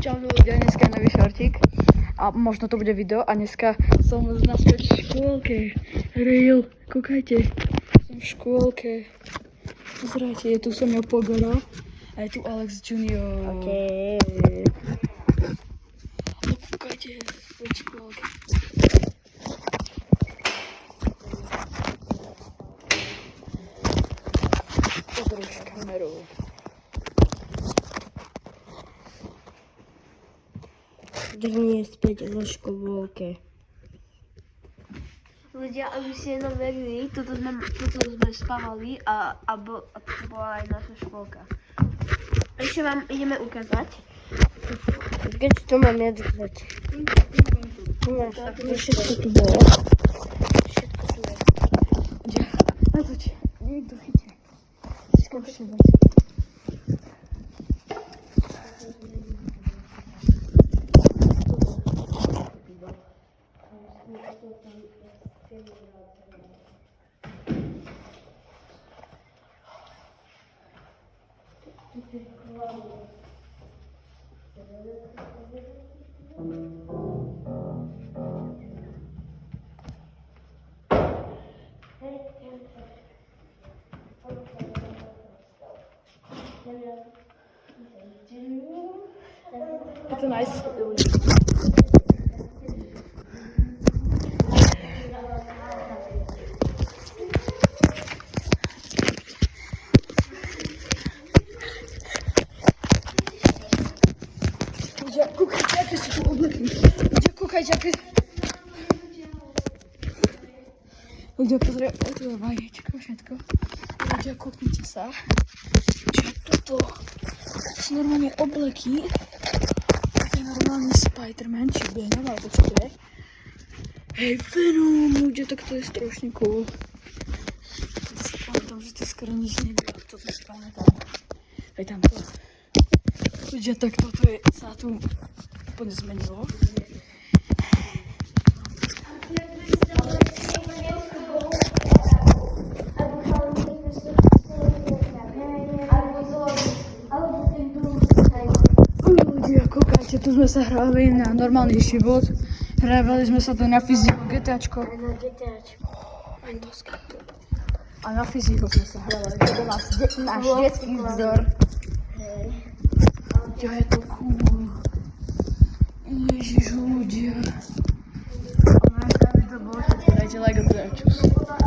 Čau ľudia, dneska je nový šortík a možno to bude video a dneska som naspäť v škôlke. Real, kúkajte, som v škôlke. Pozrite, je tu Sonia Pogora a je tu Alex Junior. Okay. No kúkajte, v škôlke. Podruž kameru. Drnie späť vo škôlke. Ľudia, aby si jenom verili, toto sme spávali a to bola aj naša škôlka. Ešte vám ideme ukázať. Keď to mám ja držať. Všetko tu bolo. Všetko tu je. Natoč, niekto chytí. Skúšajte. Je to nice. Ľudia, kúkajte, aké sú tu obleky. Ľudia, kúkajte, aké... Ľudia, pozrieť, tu je vaječko, všetko. Ľudia, kúknite sa. Čo je toto? To sú normálne obleky. To je normálny Spider-Man, či Venom, alebo čo to je. Hej, Venom, ľudia, tak to je strašne cool. To si pamätám, že to skoro nič nebylo. Toto si pamätám. Hej, tamto. Ľudia, tak toto je, sa tu úplne zmenilo. Ľudia, kúkajte, tu sme sa hrali na normálny život. Hrávali sme sa tu na fyziku, GTAčko. Na GTAčko. A na fyziku sme sa hrávali. To bol náš detský vzor. Ja, je to cool. Ježiš, ľudia. A na to bolo, dajte like a čus.